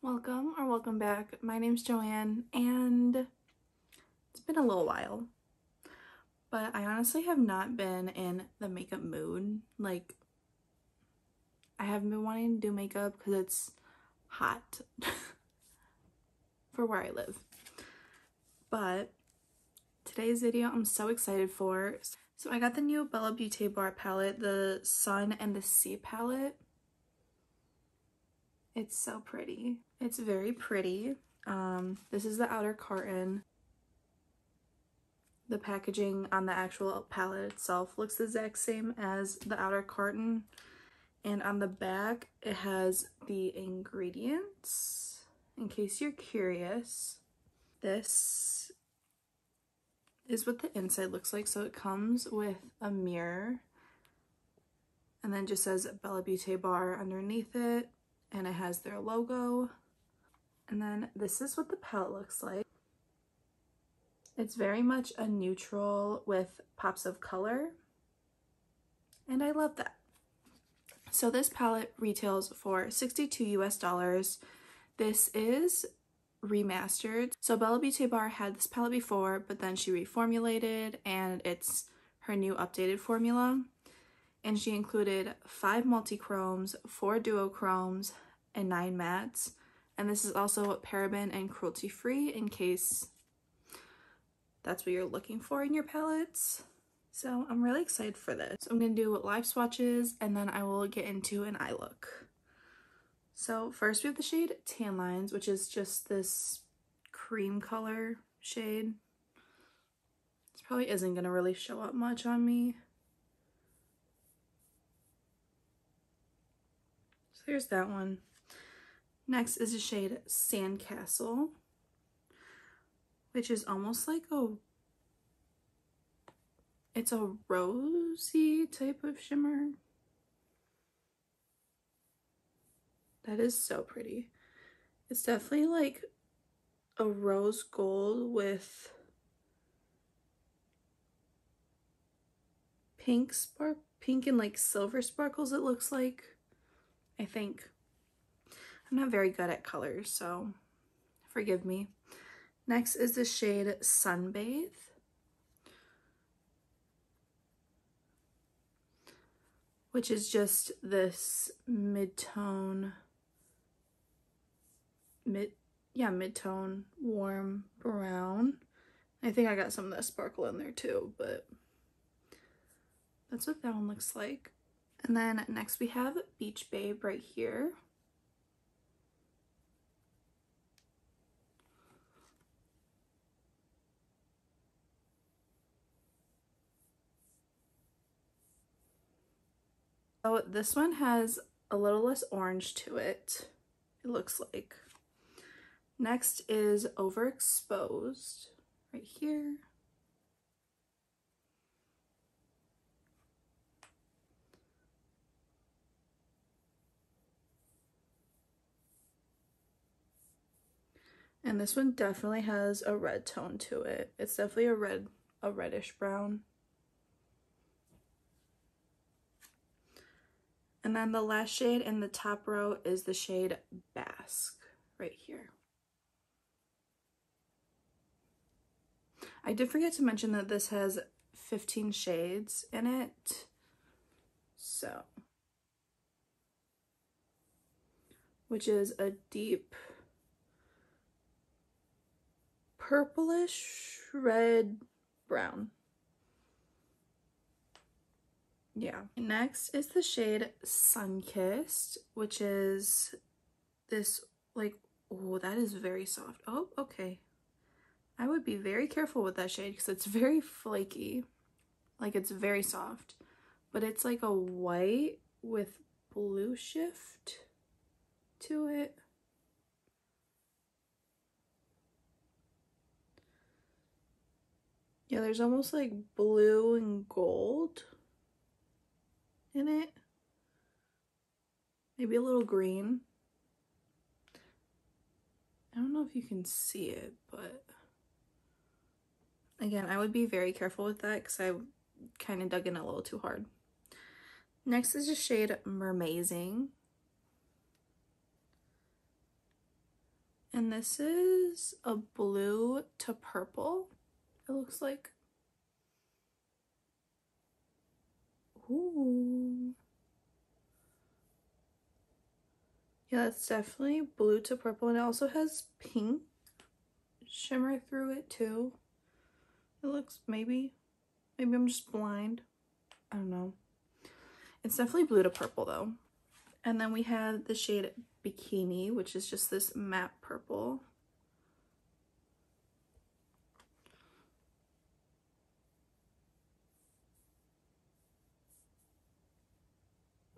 Welcome or welcome back. My name's Joanne and it's been a little while, but I honestly have not been in the makeup mood. Like, I haven't been wanting to do makeup because it's hot for where I live. But today's video I'm so excited for. So I got the new Bella Beautebar palette, the Sun and the Sea palette. It's so pretty. It's very pretty. This is the outer carton. The packaging on the actual palette itself looks the exact same as the outer carton. And on the back, it has the ingredients, in case you're curious. This is what the inside looks like. So it comes with a mirror, and then just says Bella Beautebar underneath it, and it has their logo. And then this is what the palette looks like. It's very much a neutral with pops of color, and I love that. So this palette retails for $62 US. This is remastered. So Bella Beautebar had this palette before, but then she reformulated, and it's her new updated formula. And she included 5 multi-chromes, 4 duochromes, and 9 mattes. And this is also paraben and cruelty-free in case that's what you're looking for in your palettes. So I'm really excited for this. So I'm going to do live swatches, and then I will get into an eye look. So first we have the shade Tan Lines, which is just this cream color shade. This probably isn't going to really show up much on me. So here's that one. Next is the shade Sandcastle, which is almost like it's a rosy type of shimmer. That is so pretty. It's definitely like a rose gold with pink and like silver sparkles, it looks like. I think. I'm not very good at colors, so forgive me. Next is the shade Sunbathe, which is just this mid-tone warm brown. I think I got some of that sparkle in there too, but that's what that one looks like. And then next we have Beach Babe right here. So this one has a little less orange to it, it looks like. Next is Overexposed right here. And this one definitely has a red tone to it. It's definitely a reddish brown. And then the last shade in the top row is the shade Basque right here. I did forget to mention that this has 15 shades in it. So, which is a deep purplish red brown. Yeah. Next is the shade Sunkissed, which is this like, oh, that is very soft. Oh, okay. I would be very careful with that shade because it's very flaky. Like, it's very soft. But it's like a white with blue shift to it. Yeah, there's almost like blue and gold in it. Maybe a little green. I don't know if you can see it, but again, I would be very careful with that because I kind of dug in a little too hard. Next is the shade Mermazing. And this is a blue to purple, it looks like. Ooh. Yeah, it's definitely blue to purple, and it also has pink shimmer through it too. It looks, maybe I'm just blind. I don't know. It's definitely blue to purple though. And then we have the shade Bikini, which is just this matte purple.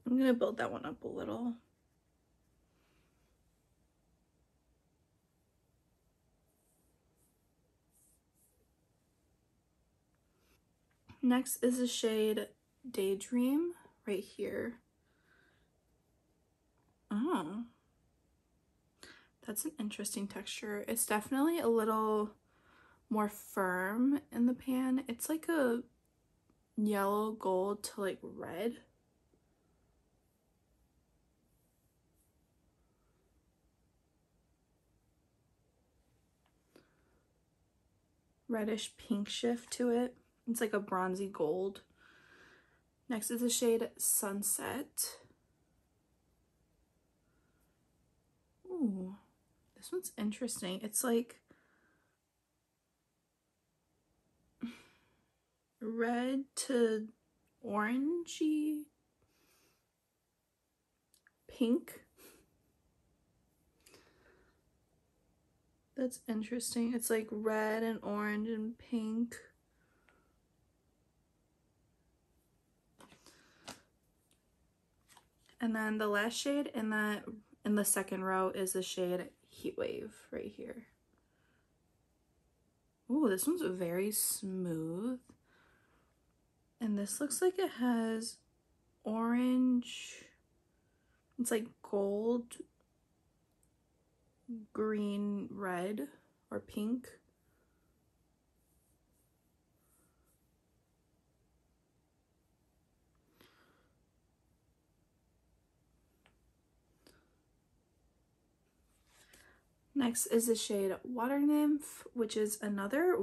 I'm gonna build that one up a little. Next is the shade Daydream right here. Oh, that's an interesting texture. It's definitely a little more firm in the pan. It's like a yellow gold to like red. Reddish pink shift to it. It's like a bronzy gold. Next is the shade Sunset. Ooh, this one's interesting. It's like red to orangey pink. That's interesting. It's like red and orange and pink. And then the last shade in the second row is the shade Heatwave right here. Ooh, this one's very smooth. And this looks like it has orange, it's like gold, green, red, or pink. Next is the shade Water Nymph, which is another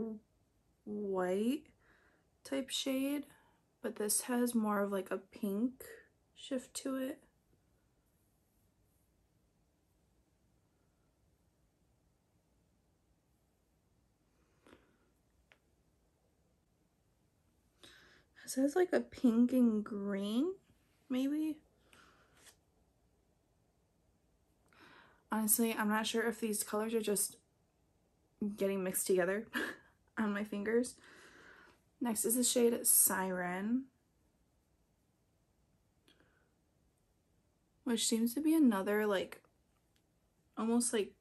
white type shade, but this has more of like a pink shift to it. It says like a pink and green, maybe. Honestly, I'm not sure if these colors are just getting mixed together on my fingers. Next is the shade Siren, which seems to be another like almost like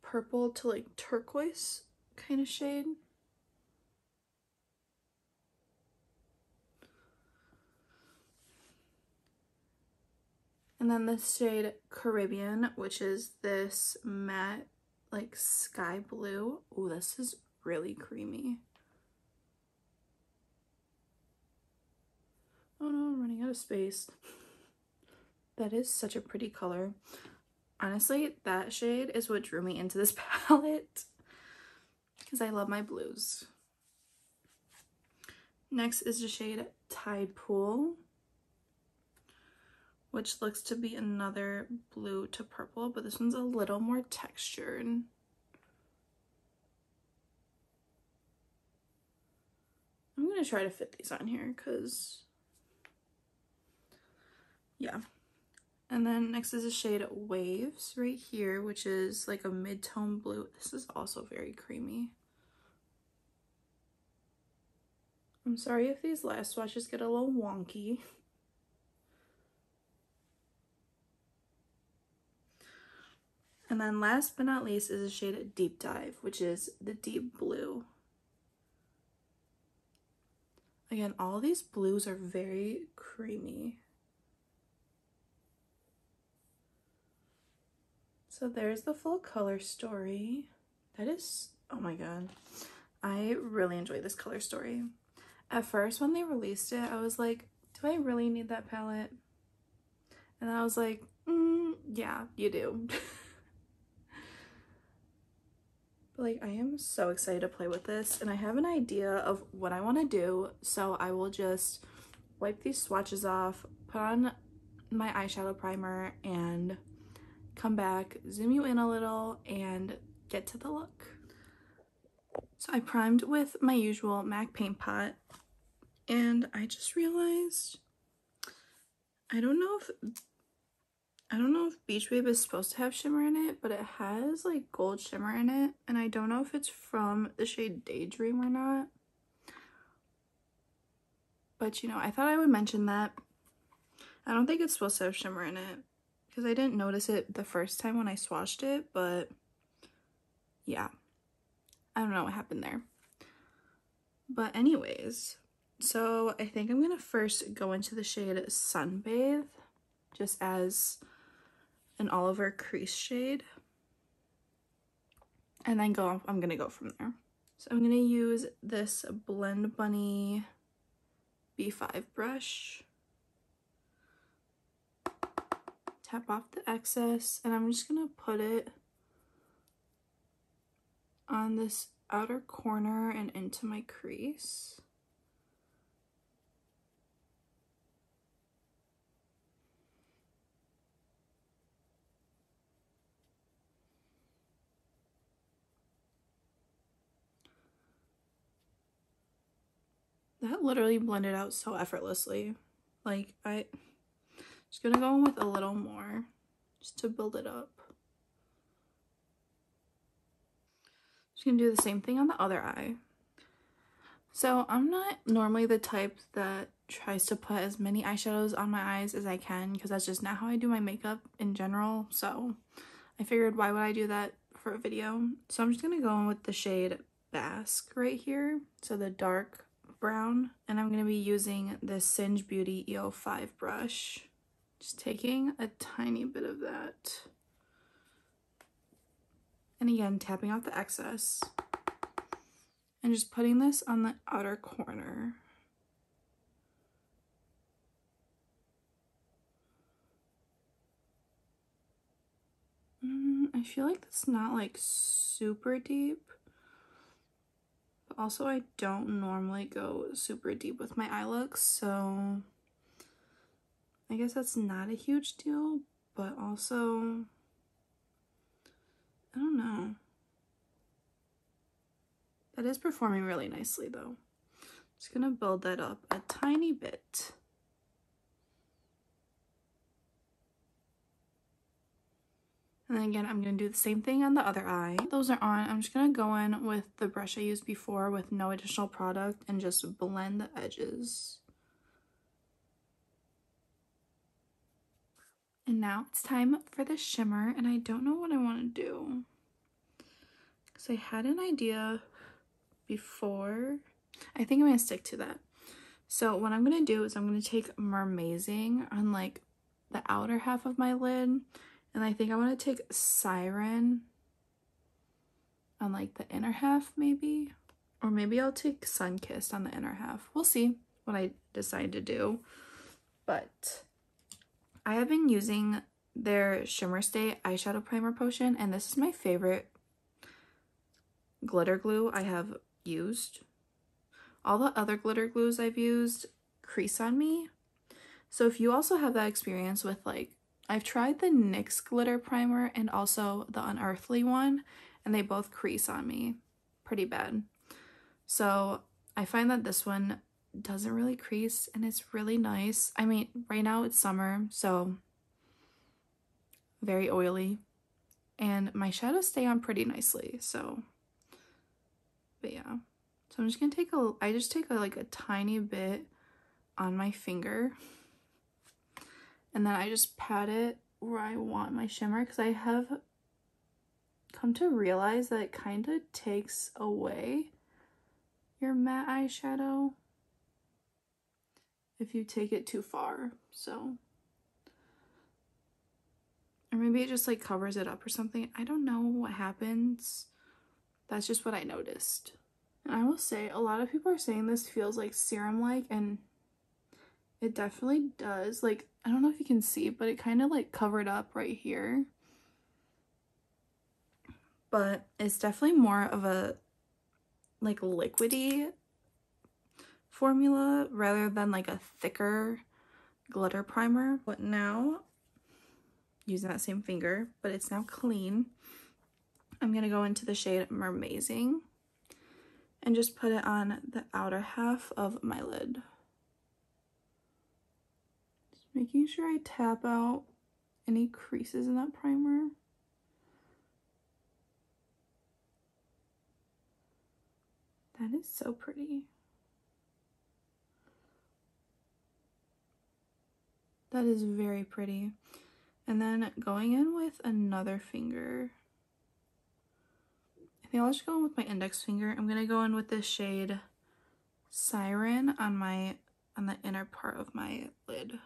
purple to like turquoise kind of shade. And then the shade Caribbean, which is this matte like sky blue. Oh, this is really creamy. Oh no, I'm running out of space. That is such a pretty color. Honestly, that shade is what drew me into this palette because I love my blues. Next is the shade Tide Pool, which looks to be another blue to purple, but this one's a little more textured. I'm gonna try to fit these on here because, yeah. And then next is the shade Waves right here, which is like a mid-tone blue. This is also very creamy. I'm sorry if these last swatches get a little wonky. And then last but not least is the shade Deep Dive, which is the deep blue. Again, all these blues are very creamy. So there's the full color story. That is, oh my god. I really enjoy this color story. At first, when they released it, I was like, do I really need that palette? And I was like, Yeah, you do. But like, I am so excited to play with this, and I have an idea of what I want to do, so I will just wipe these swatches off, put on my eyeshadow primer, and come back, zoom you in a little, and get to the look. So I primed with my usual MAC paint pot, and I just realized I don't know if Beach Babe is supposed to have shimmer in it, but it has like gold shimmer in it, and I don't know if it's from the shade Daydream or not. But you know, I thought I would mention that. I don't think it's supposed to have shimmer in it because I didn't notice it the first time when I swatched it, but yeah, I don't know what happened there. But anyways, so I think I'm gonna first go into the shade Sunbathe, just as an Oliver crease shade, and then I'm gonna go from there. So I'm gonna use this Blend Bunny B5 brush, tap off the excess, and I'm just gonna put it on this outer corner and into my crease. That literally blended out so effortlessly. Like, I'm just gonna go in with a little more just to build it up. Just gonna do the same thing on the other eye. So I'm not normally the type that tries to put as many eyeshadows on my eyes as I can, because that's just not how I do my makeup in general. So I figured, why would I do that for a video? So I'm just gonna go in with the shade Basque right here, so the dark brown, and I'm gonna be using this Singe Beauty EO5 brush. Just taking a tiny bit of that, and again tapping off the excess, and just putting this on the outer corner. I feel like that's not like super deep, but also I don't normally go super deep with my eye looks, so I guess that's not a huge deal, but also, I don't know. That is performing really nicely though. Just gonna build that up a tiny bit. And then again, I'm going to do the same thing on the other eye. Those are on. I'm just going to go in with the brush I used before with no additional product and just blend the edges. And now it's time for the shimmer, and I don't know what I want to do, because I had an idea before. I think I'm going to stick to that. So what I'm going to do is I'm going to take Mermazing on like the outer half of my lid. And I think I want to take Siren on like the inner half maybe. Or maybe I'll take Sunkissed on the inner half. We'll see what I decide to do. But I have been using their Shimmer Stay eyeshadow primer potion, and this is my favorite glitter glue I have used. All the other glitter glues I've used crease on me. So if you also have that experience with like, I've tried the NYX glitter primer and also the Unearthly one, and they both crease on me pretty bad. So I find that this one doesn't really crease, and it's really nice. I mean, right now it's summer, so very oily, and my shadows stay on pretty nicely, so, but yeah. So I'm just gonna take I just take like a tiny bit on my finger, and then I just pat it where I want my shimmer, because I have come to realize that it kind of takes away your matte eyeshadow if you take it too far. So, or maybe it just like covers it up or something. I don't know what happens. That's just what I noticed. And I will say, a lot of people are saying this feels like serum-like, and It definitely does. Like, I don't know if you can see, but it kind of like covered up right here. But it's definitely more of a like liquidy formula rather than like a thicker glitter primer. But now, using that same finger, but it's now clean, I'm gonna go into the shade Mermazing and just put it on the outer half of my lid. Just making sure I tap out any creases in that primer. That is so pretty. That is very pretty. And then going in with another finger. I think I'll just go in with my index finger. I'm gonna go in with this shade Siren on the inner part of my lid.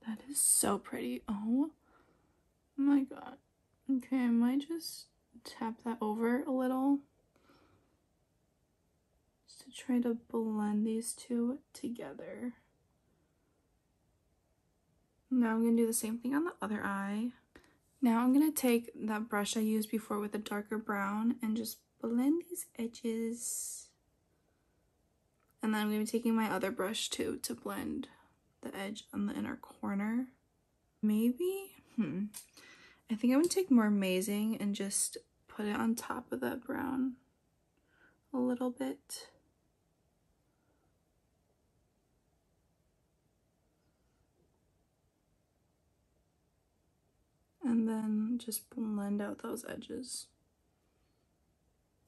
That is so pretty. Oh my god. Okay, I might just tap that over a little just to try to blend these two together. Now I'm gonna do the same thing on the other eye. Now I'm gonna take that brush I used before with the darker brown and just blend these edges. And then I'm gonna be taking my other brush too to blend the edge on the inner corner. Maybe, I think I'm gonna take more Mermazing and just put it on top of that brown a little bit. And then just blend out those edges.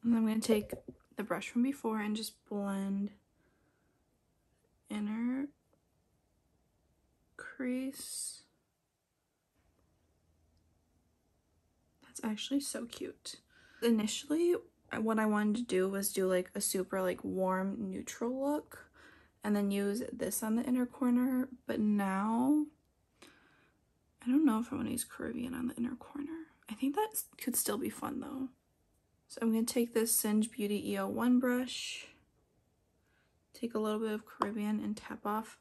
And then I'm going to take the brush from before and just blend inner crease. That's actually so cute. Initially, what I wanted to do was do like a super like warm neutral look and then use this on the inner corner, but now I don't know if I want to use Caribbean on the inner corner. I think that could still be fun though. So I'm going to take this Singe Beauty EO1 brush, take a little bit of Caribbean and tap off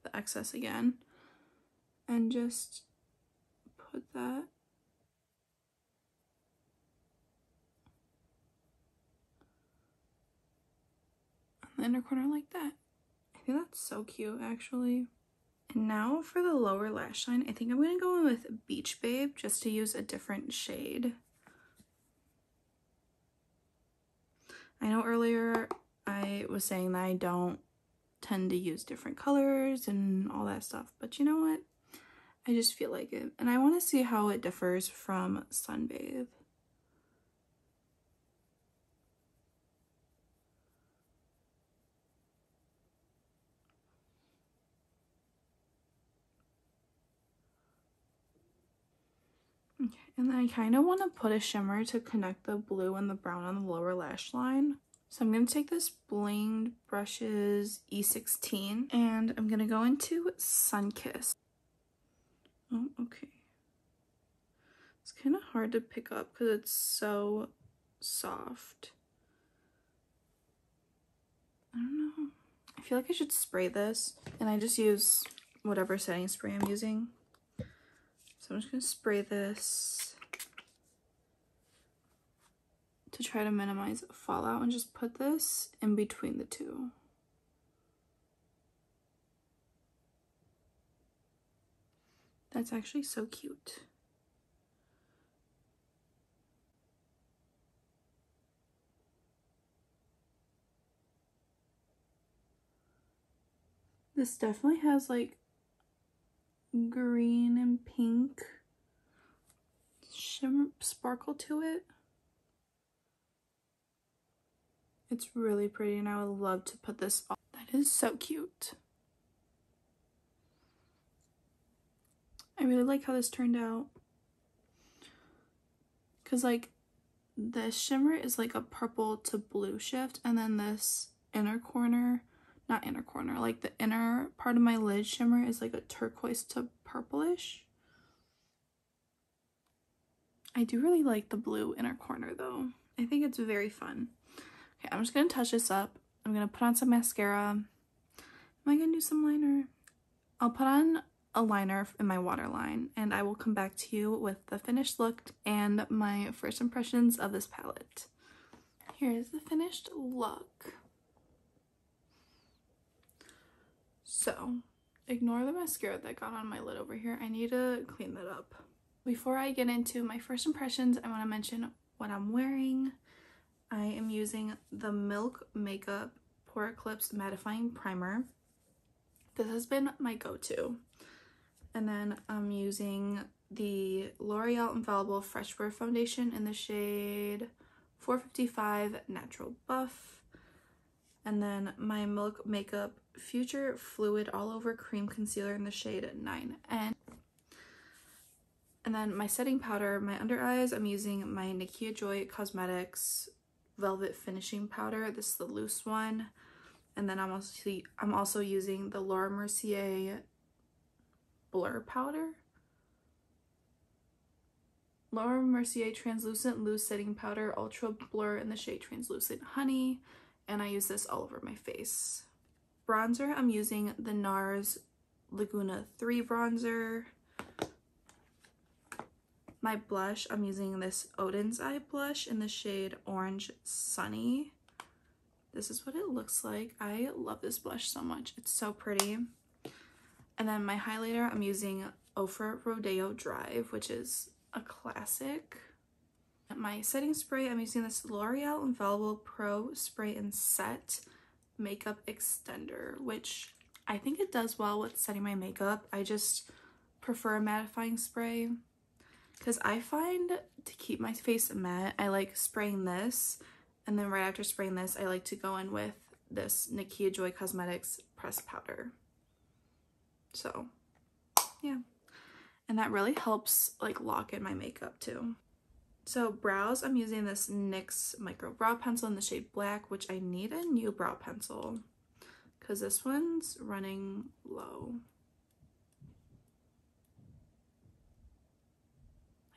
the excess again, and just put that on the inner corner like that. I think that's so cute actually. And now for the lower lash line, I think I'm going to go in with Beach Babe just to use a different shade. I know earlier I was saying that I don't tend to use different colors and all that stuff, but you know what? I just feel like it. And I want to see how it differs from Sunbathe. Okay, and then I kind of want to put a shimmer to connect the blue and the brown on the lower lash line. So I'm going to take this Blinged Brushes E16 and I'm going to go into Sunkissed. Oh, okay. It's kind of hard to pick up because it's so soft. I don't know. I feel like I should spray this, and I just use whatever setting spray I'm using. So I'm just going to spray this to try to minimize fallout and just put this in between the two. That's actually so cute. This definitely has like green and pink shimmer sparkle to it. It's really pretty and I would love to put this on. That is so cute. I really like how this turned out. Cause like this shimmer is like a purple to blue shift, and then this inner corner, not inner corner, like the inner part of my lid shimmer is like a turquoise to purplish. I do really like the blue inner corner though. I think it's very fun. Okay, I'm just gonna touch this up. I'm gonna put on some mascara. Am I gonna do some liner? I'll put on a liner in my waterline, and I will come back to you with the finished look and my first impressions of this palette. Here's the finished look. So, ignore the mascara that got on my lid over here. I need to clean that up. Before I get into my first impressions, I want to mention what I'm wearing. I am using the Milk Makeup Pore Eclipse Mattifying Primer. This has been my go-to. And then I'm using the L'Oreal Infallible Fresh Wear Foundation in the shade 455 Natural Buff. And then my Milk Makeup Future Fluid All Over Cream Concealer in the shade 9N. And then my setting powder, my under eyes, I'm using my Nakia Joy Cosmetics Velvet Finishing Powder. This is the loose one. And then I'm also using the Laura Mercier Blur Powder. Laura Mercier Translucent Loose Setting Powder Ultra Blur in the shade Translucent Honey. And I use this all over my face. Bronzer, I'm using the NARS Laguna 3 bronzer. My blush, I'm using this Odin's Eye blush in the shade Orange Sunny. This is what it looks like. I love this blush so much. It's so pretty. And then my highlighter, I'm using Ofra Rodeo Drive, which is a classic. My setting spray, I'm using this L'Oreal Infallible Pro Spray and Set Makeup Extender, which I think it does well with setting my makeup. I just prefer a mattifying spray because I find to keep my face matte, I like spraying this, and then right after spraying this, I like to go in with this Nakia Joy Cosmetics pressed powder. So, yeah. And that really helps like lock in my makeup too. So brows, I'm using this NYX Micro Brow Pencil in the shade Black, which I need a new brow pencil because this one's running low.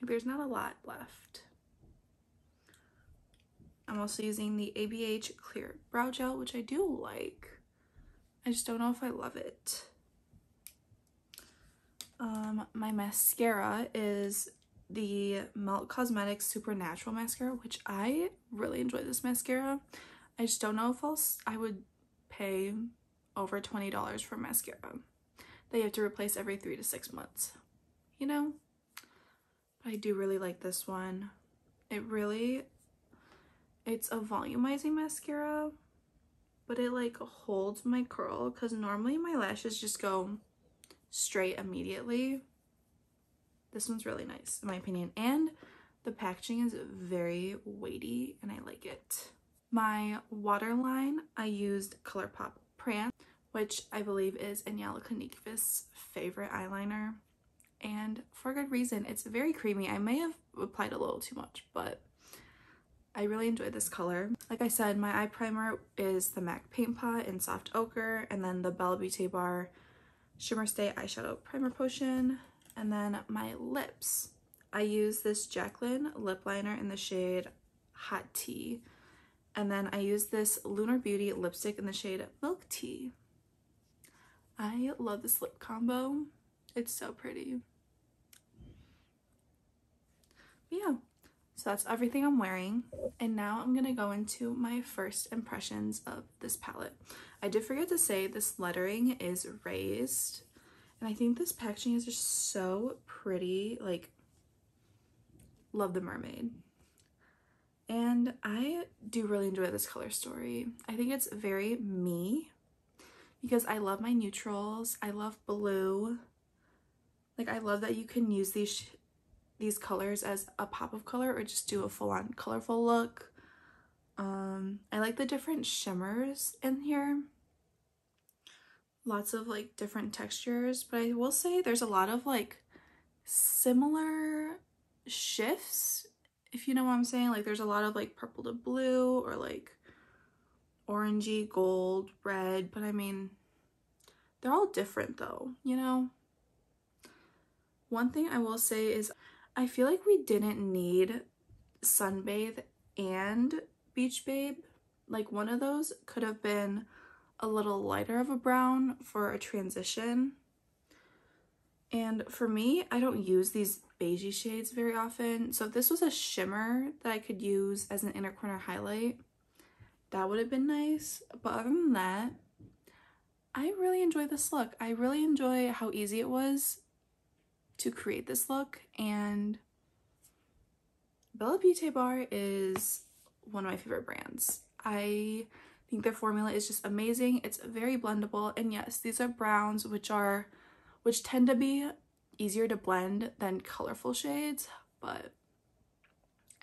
Like, there's not a lot left. I'm also using the ABH Clear Brow Gel, which I do like. I just don't know if I love it. My mascara is the Melt Cosmetics Supernatural Mascara, which I really enjoy this mascara. I just don't know if I would pay over $20 for mascara that you have to replace every 3 to 6 months, you know? But I do really like this one. It's a volumizing mascara, but it like holds my curl because normally my lashes just go straight immediately. This one's really nice in my opinion, and the packaging is very weighty and I like it. My waterline, I used ColourPop Prance, which I believe is Anyala Kanikva's favorite eyeliner, and for good reason. It's very creamy. I may have applied a little too much, but I really enjoy this color. Like I said, my eye primer is the MAC Paint Pot in Soft Ochre, and then the Bella Beauty Bar Shimmer Stay Eyeshadow Primer Potion. And then my lips, I use this Jaclyn lip liner in the shade Hot Tea. And then I use this Lunar Beauty lipstick in the shade Milk Tea. I love this lip combo. It's so pretty. But yeah, so that's everything I'm wearing. And now I'm gonna go into my first impressions of this palette. I did forget to say this lettering is raised. And I think this packaging is just so pretty. Like, love the mermaid. And I do really enjoy this color story. I think it's very me because I love my neutrals. I love blue. Like, I love that you can use these colors as a pop of color or just do a full-on colorful look. I like the different shimmers in here. Lots of like different textures, but I will say there's a lot of like similar shifts if you know what I'm saying. Like there's a lot of like purple to blue or like orangey, gold, red, but I mean, they're all different though, you know? One thing I will say is I feel like we didn't need Sunbathe and Beach Babe. Like one of those could have been a little lighter of a brown for a transition. And for me, I don't use these beigey shades very often. So if this was a shimmer that I could use as an inner corner highlight, that would have been nice. But other than that, I really enjoy this look. I really enjoy how easy it was to create this look, and bellabeautebar is one of my favorite brands. I think their formula is just amazing. It's very blendable, and yes, these are browns which tend to be easier to blend than colorful shades, but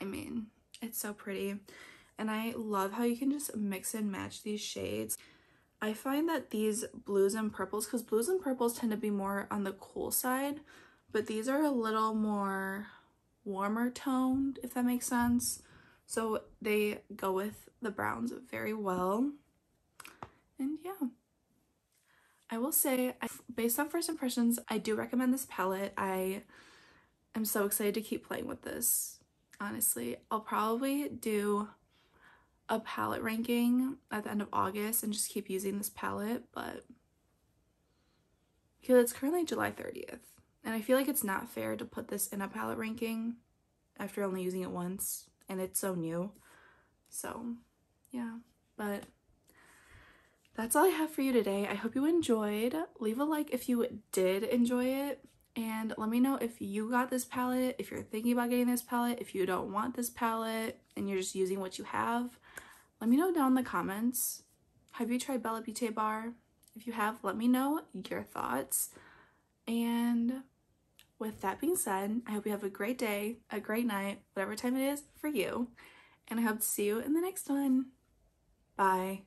I mean, it's so pretty. And I love how you can just mix and match these shades. I find that these blues and purples, because blues and purples tend to be more on the cool side, but these are a little more warmer toned, if that makes sense. So they go with the browns very well. And yeah, I will say, based on first impressions, I do recommend this palette. I am so excited to keep playing with this. Honestly, I'll probably do a palette ranking at the end of August and just keep using this palette, but because it's currently July 30th, and I feel like it's not fair to put this in a palette ranking after only using it once, and it's so new. So yeah, but that's all I have for you today. I hope you enjoyed. Leave a like if you did enjoy it, and let me know if you got this palette, if you're thinking about getting this palette, if you don't want this palette and you're just using what you have. Let me know down in the comments. Have you tried bellabeautebar? If you have, let me know your thoughts. And with that being said, I hope you have a great day, a great night, whatever time it is for you. And I hope to see you in the next one. Bye.